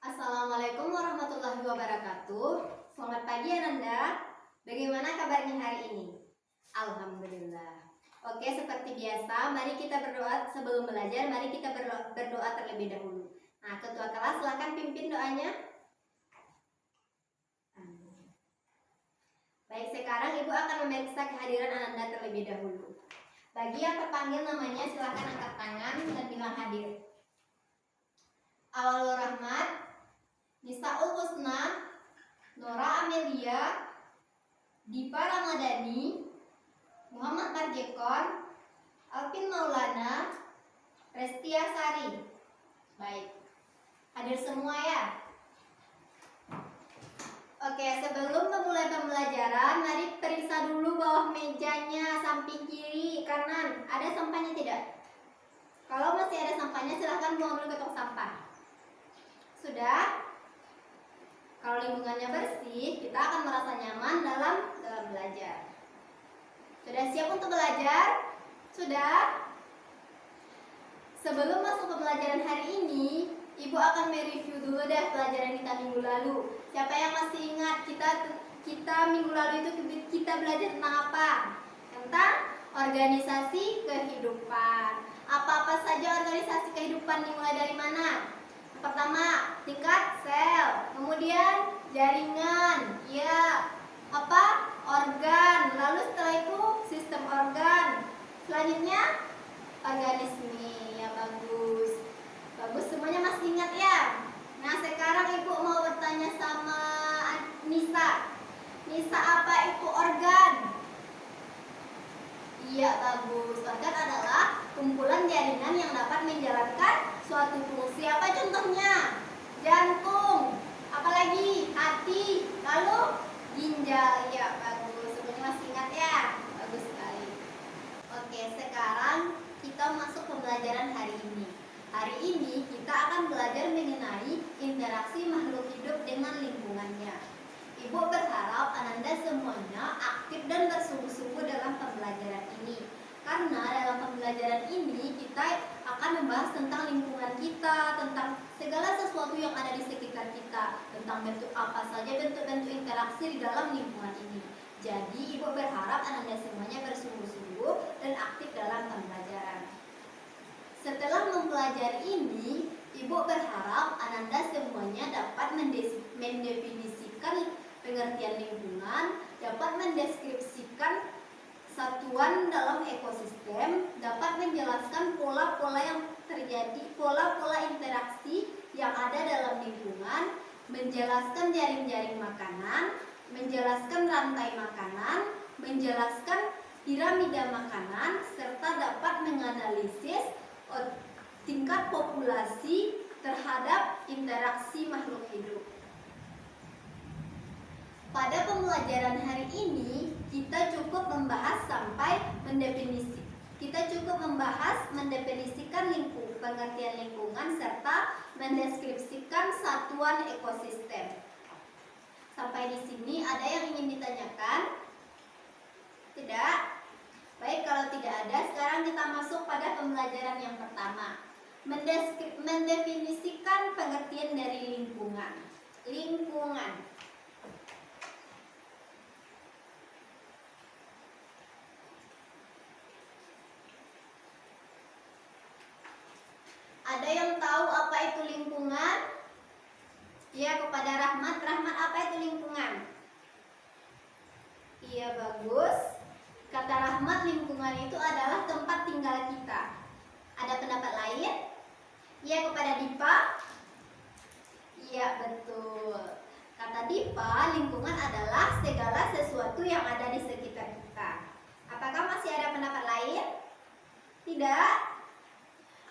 Assalamualaikum warahmatullahi wabarakatuh. Selamat pagi Ananda. Bagaimana kabarnya hari ini? Alhamdulillah. Oke, seperti biasa, mari kita berdoa sebelum belajar. Mari kita berdoa terlebih dahulu. Nah, ketua kelas silakan pimpin doanya. Baik, sekarang Ibu akan memeriksa kehadiran Ananda terlebih dahulu. Bagi yang terpanggil namanya silakan angkat tangan dan bilang hadir. Awalur Rahmat, Nisaul Husna, Nora Amelia, Dipa Ramadhani, Muhammad Marjekon, Alvin Maulana, Restia Sari. Baik, hadir semua ya. Oke, sebelum memulai pembelajaran, mari periksa dulu bawah mejanya, samping kiri, kanan. Ada sampahnya tidak? Kalau masih ada sampahnya, silahkan buang dulu ke tong sampah. Sudah? Kalau lingkungannya bersih, kita akan merasa nyaman dalam belajar. Sudah siap untuk belajar? Sudah? Sebelum masuk ke pembelajaran hari ini, Ibu akan mereview dulu deh pelajaran kita minggu lalu. Siapa yang masih ingat kita minggu lalu itu kita belajar tentang apa? Tentang organisasi kehidupan. Apa-apa saja organisasi kehidupan dimulai dari mana? Pertama, tingkat sel, kemudian jaringan, ya, organ, lalu setelah itu sistem organ, selanjutnya organisme, ya bagus, semuanya masih ingat ya. Nah sekarang Ibu mau bertanya sama Nisa, apa itu organ? Iya bagus, organ adalah kumpulan jaringan yang dapat menjalankan suatu fungsi. Apa contohnya? Jantung, apalagi hati, lalu ginjal. Ya bagus, semuanya masih ingat ya. Bagus sekali. Oke, sekarang kita masuk pembelajaran hari ini. Hari ini kita akan belajar mengenai interaksi makhluk hidup dengan lingkungannya. Ibu berharap Ananda semuanya aktif dan bersungguh-sungguh dalam pembelajaran ini. Karena dalam pembelajaran ini kita akan membahas tentang lingkungan kita, tentang segala sesuatu yang ada di sekitar kita, tentang bentuk apa saja bentuk-bentuk interaksi di dalam lingkungan ini. Jadi Ibu berharap Ananda semuanya bersungguh-sungguh dan aktif dalam pembelajaran. Setelah mempelajari ini, Ibu berharap Ananda semuanya dapat mendefinisikan pengertian lingkungan, dapat mendeskripsikan satuan dalam ekosistem, dapat menjelaskan pola-pola yang terjadi, pola-pola interaksi yang ada dalam lingkungan, menjelaskan jaring-jaring makanan, menjelaskan rantai makanan, menjelaskan piramida makanan, serta dapat menganalisis tingkat populasi terhadap interaksi makhluk hidup. Pada pembelajaran hari ini, kita cukup membahas mendefinisikan pengertian lingkungan serta mendeskripsikan satuan ekosistem. Sampai di sini ada yang ingin ditanyakan? Tidak? Baik, kalau tidak ada, sekarang kita masuk pada pembelajaran yang pertama. Mendefinisikan pengertian dari lingkungan. Lingkungan. Ada yang tahu apa itu lingkungan? Ya, kepada Rahmat. Rahmat, apa itu lingkungan? Iya, bagus. Kata Rahmat, lingkungan itu adalah tempat tinggal kita. Ada pendapat lain? Ya, kepada Dipa. Iya, betul. Kata Dipa, lingkungan adalah segala sesuatu yang ada di sekitar kita. Apakah masih ada pendapat lain? Tidak?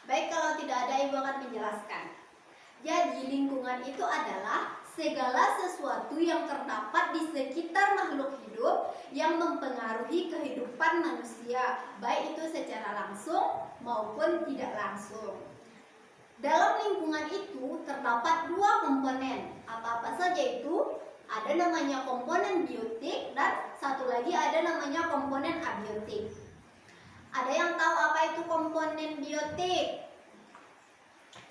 Baik, kalau tidak ada, Ibu akan menjelaskan. Jadi, lingkungan itu adalah segala sesuatu yang terdapat di sekitar makhluk hidup yang mempengaruhi kehidupan manusia, baik itu secara langsung maupun tidak langsung. Dalam lingkungan itu terdapat dua komponen. Apa-apa saja itu? Ada namanya komponen biotik dan satu lagi ada namanya komponen abiotik. Ada yang tahu apa itu komponen biotik?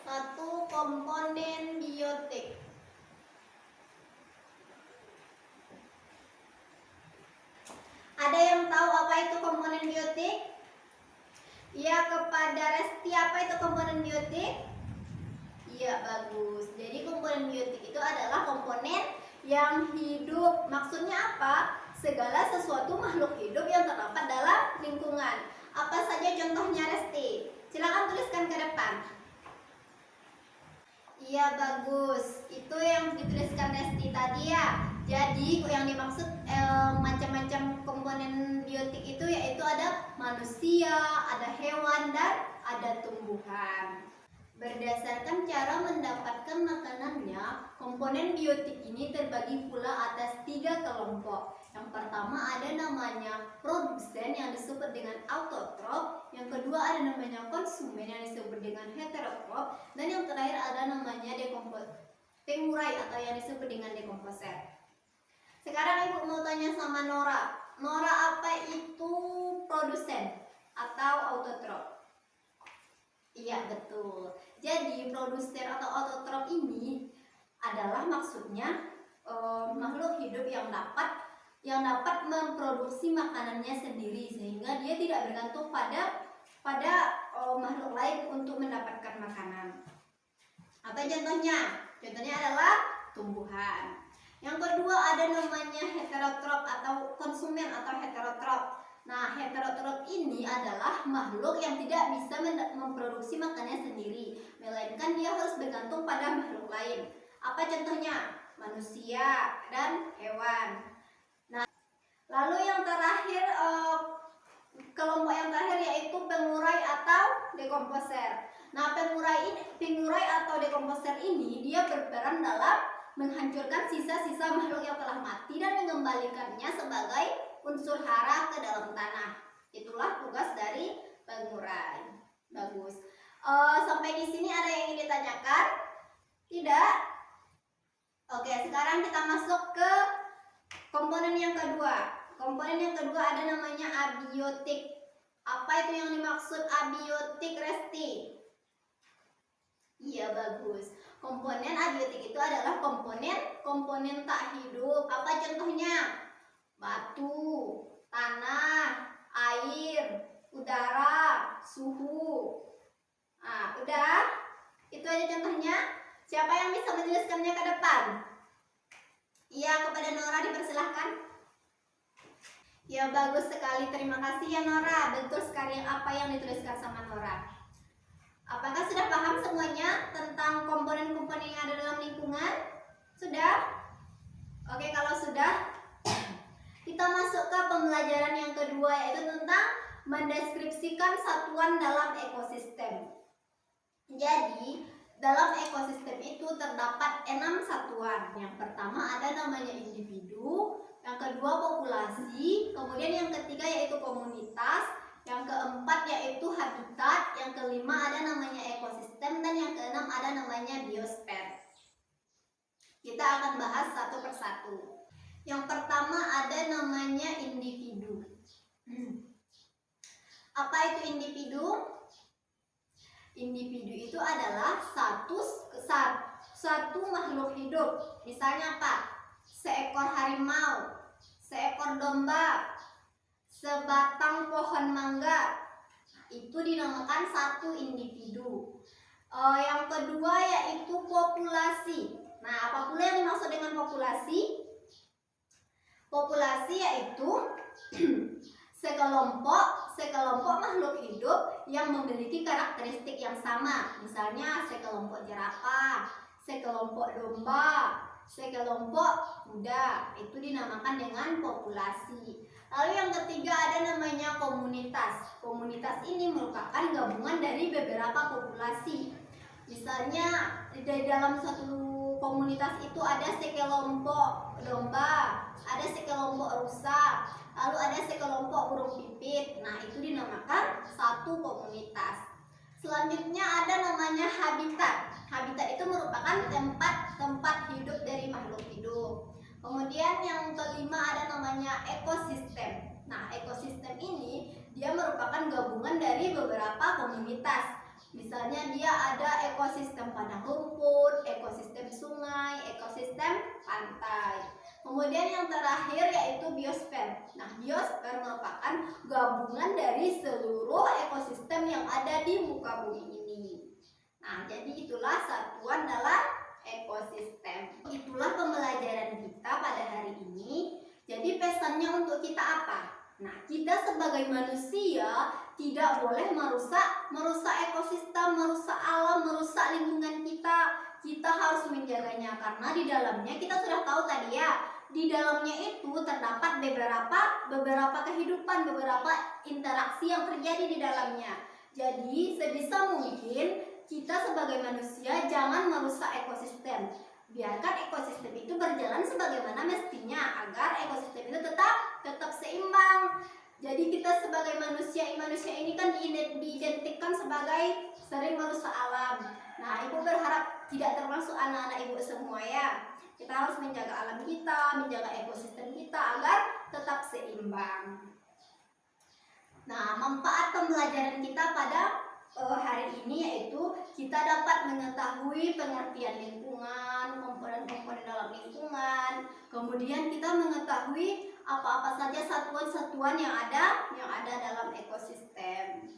Satu, komponen biotik. Ada yang tahu apa itu komponen biotik? Ya, kepada Resti, apa itu komponen biotik? Iya, bagus. Jadi komponen biotik itu adalah komponen yang hidup. Maksudnya apa? Segala sesuatu makhluk hidup yang terdapat dalam lingkungan. Apa saja contohnya, Resti? Silakan tuliskan ke depan. Iya, bagus. Itu yang dituliskan Resti tadi ya. Jadi yang dimaksud macam-macam komponen biotik itu yaitu ada manusia, ada hewan, dan ada tumbuhan. Berdasarkan cara mendapatkan makanannya, komponen biotik ini terbagi pula atas 3 kelompok. Yang pertama ada namanya produsen yang disebut dengan autotrof, yang kedua ada namanya konsumen yang disebut dengan heterotrof, dan yang terakhir ada namanya pengurai atau yang disebut dengan dekomposer. Sekarang Ibu mau tanya sama Nora. Nora, apa itu produsen atau autotrof? Iya, betul. Jadi produsen atau autotrof ini adalah maksudnya makhluk hidup yang dapat memproduksi makanannya sendiri, sehingga dia tidak bergantung pada makhluk lain untuk mendapatkan makanan. Apa contohnya? Contohnya adalah tumbuhan. Yang kedua ada namanya heterotrof atau konsumen atau heterotrof. Nah, heterotrof ini adalah makhluk yang tidak bisa memproduksi makanannya sendiri, melainkan dia harus bergantung pada makhluk lain. Apa contohnya? Manusia dan hewan. Nah, lalu yang terakhir, kelompok yang terakhir yaitu pengurai atau dekomposer. Nah, pengurai atau dekomposer ini dia berperan dalam menghancurkan sisa-sisa makhluk yang telah mati dan mengembalikannya sebagai unsur hara ke dalam tanah. Itulah tugas dari pengurai. Bagus. Sampai di sini ada yang ingin ditanyakan? Tidak? Oke, sekarang kita masuk ke komponen yang kedua. Komponen yang kedua ada namanya abiotik. Apa itu yang dimaksud abiotik, Resti? Iya, bagus. Komponen abiotik itu adalah komponen tak hidup. Apa contohnya? Batu, tanah, air, udara, suhu. Nah, udah? Itu aja contohnya. Siapa yang bisa menjelaskannya ke depan? Iya, kepada Nora dipersilahkan. Ya, bagus sekali. Terima kasih ya Nora. Betul sekali apa yang dituliskan sama Nora. Apakah sudah paham semuanya tentang komponen-komponen yang ada dalam lingkungan? Sudah? Oke, kalau sudah, kita masuk ke pembelajaran yang kedua, yaitu tentang mendeskripsikan satuan dalam ekosistem. Jadi, dalam ekosistem itu terdapat 6 satuan. Yang pertama ada namanya individu, yang kedua populasi, kemudian yang ketiga yaitu komunitas, yang keempat yaitu habitat, yang kelima ada namanya ekosistem, dan yang keenam ada namanya biosfer. Kita akan bahas satu persatu. Yang pertama ada namanya individu. Apa itu individu? Individu itu adalah satu makhluk hidup. Misalnya apa? Seekor harimau, seekor domba, sebatang pohon mangga. Itu dinamakan satu individu. Yang kedua yaitu populasi. Nah, apa pula yang dimaksud dengan populasi? Populasi yaitu sekelompok makhluk hidup yang memiliki karakteristik yang sama. Misalnya sekelompok jerapah, sekelompok domba, sekelompok kuda. Itu dinamakan dengan populasi. Lalu yang ketiga ada namanya komunitas. Komunitas ini merupakan gabungan dari beberapa populasi. Misalnya di dalam suatu komunitas itu ada sekelompok domba, ada sekelompok rusa, lalu ada sekelompok burung pipit. Nah, itu dinamakan satu komunitas. Selanjutnya ada namanya habitat. Habitat itu merupakan tempat hidup dari makhluk hidup. Kemudian yang kelima ada namanya ekosistem. Nah, ekosistem ini dia merupakan gabungan dari beberapa komunitas. Misalnya dia ada ekosistem padang rumput, ekosistem sungai, ekosistem pantai. Kemudian yang terakhir yaitu biosfer. Nah, biosfer merupakan gabungan dari seluruh ekosistem yang ada di muka bumi ini. Nah, jadi itulah satuan dalam ekosistem. Itulah pembelajaran kita pada hari ini. Jadi pesannya untuk kita apa? Nah, kita sebagai manusia tidak boleh merusak ekosistem, merusak alam, merusak lingkungan kita. Kita harus menjaganya karena di dalamnya kita sudah tahu tadi ya, di dalamnya itu terdapat beberapa kehidupan, beberapa interaksi yang terjadi di dalamnya. Jadi sebisa mungkin kita sebagai manusia jangan merusak ekosistem. Biarkan ekosistem itu berjalan sebagaimana mestinya agar ekosistem itu tetap seimbang. Jadi kita sebagai manusia ini kan diidentikan sebagai sering merusak alam. Nah, Ibu berharap tidak termasuk anak-anak Ibu semua ya. Kita harus menjaga alam kita, menjaga ekosistem kita agar tetap seimbang. Nah, manfaat pembelajaran kita pada hari ini yaitu kita dapat mengetahui pengertian lingkungan, komponen-komponen dalam lingkungan. Kemudian kita mengetahui apa-apa saja satuan-satuan yang ada dalam ekosistem.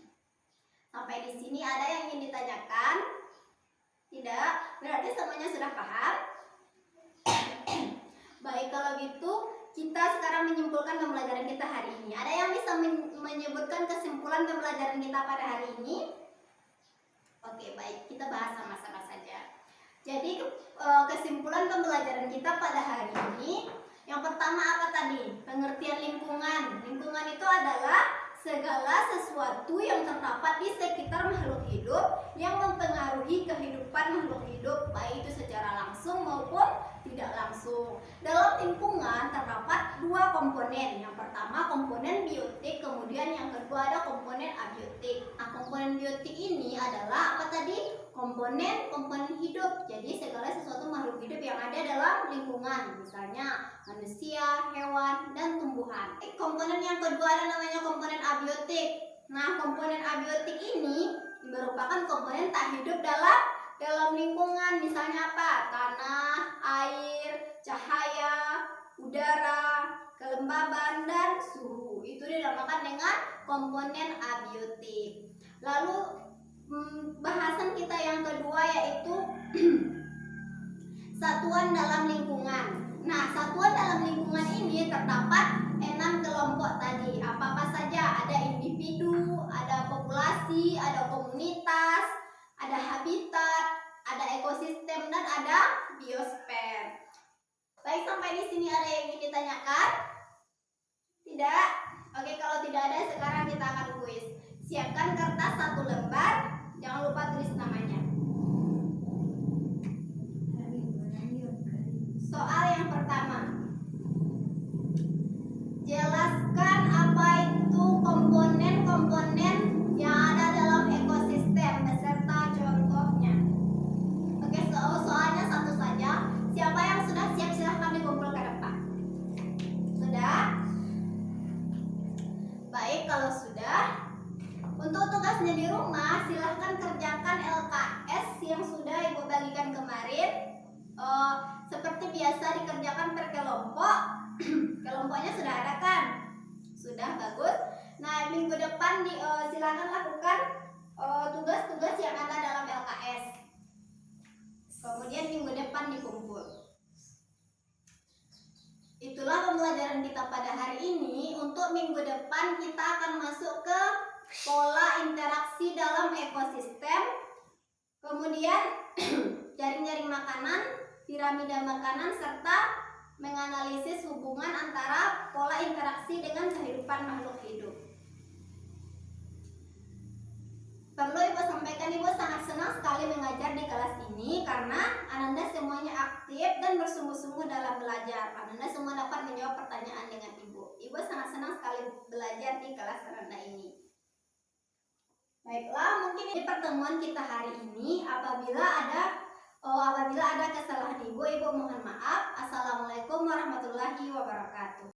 Sampai di sini ada yang ingin ditanyakan? Tidak? Berarti semuanya sudah paham? Baik, kalau gitu kita sekarang menyimpulkan pembelajaran kita hari ini. Ada yang bisa menyebutkan kesimpulan pembelajaran kita pada hari ini? Oke, baik, kita bahas sama-sama saja. Jadi kesimpulan pembelajaran kita pada hari ini, yang pertama apa tadi? Pengertian lingkungan. Lingkungan itu adalah segala sesuatu yang terdapat di sekitar makhluk hidup yang mempengaruhi kehidupan makhluk hidup, baik itu secara langsung maupun tidak langsung. Dalam lingkungan terdapat dua komponen. Yang pertama komponen biotik, kemudian yang kedua ada komponen abiotik. Nah, komponen biotik ini adalah apa tadi? Komponen hidup. Jadi segala sesuatu makhluk hidup yang ada dalam lingkungan, misalnya manusia, hewan, dan tumbuhan. Komponen yang kedua ada namanya komponen abiotik. Nah, komponen abiotik ini merupakan komponen tak hidup dalam lingkungan, misalnya apa? Tanah, air, cahaya, udara, kelembaban, dan suhu. Itu dinamakan dengan komponen abiotik. Lalu bahasan kita yang kedua yaitu satuan dalam lingkungan. Nah, satuan dalam lingkungan ini terdapat 6 kelompok tadi. Apa-apa saja? Ada individu, ada populasi, ada komunitas, ada habitat, ada ekosistem, dan ada biosfer. Baik, sampai di sini ada yang ingin ditanyakan? Tidak? Oke, kalau tidak ada, sekarang kita akan kuis. Siapkan kertas 1 lembar, jangan lupa tulis namanya. Soal yang pertama. Jelaskan apa itu komponen-komponen yang ada dalam ekosistem beserta contohnya. Oke, soalnya satu saja. Siapa yang sudah siap silahkan dikumpul ke depan. Sudah? Baik, kalau sudah, untuk tugasnya di rumah silahkan kerjakan LKS yang sudah Ibu bagikan kemarin. Seperti biasa dikerjakan per kelompok. Kelompoknya sudah ada kan? Sudah, bagus. Nah, minggu depan silakan lakukan tugas-tugas yang ada dalam LKS. Kemudian minggu depan dikumpul. Itulah pembelajaran kita pada hari ini. Untuk minggu depan kita akan masuk ke pola interaksi dalam ekosistem. Kemudian jaring-jaring makanan, piramida makanan, serta menganalisis hubungan antara pola interaksi dengan kehidupan makhluk hidup. Perlu Ibu sampaikan, Ibu sangat senang sekali mengajar di kelas ini karena Ananda semuanya aktif dan bersungguh-sungguh dalam belajar. Ananda semua dapat menjawab pertanyaan dengan Ibu. Ibu sangat senang sekali belajar di kelas Ananda ini. Baiklah, mungkin di pertemuan kita hari ini apabila ada kesalahan Ibu mohon maaf. Assalamualaikum warahmatullahi wabarakatuh.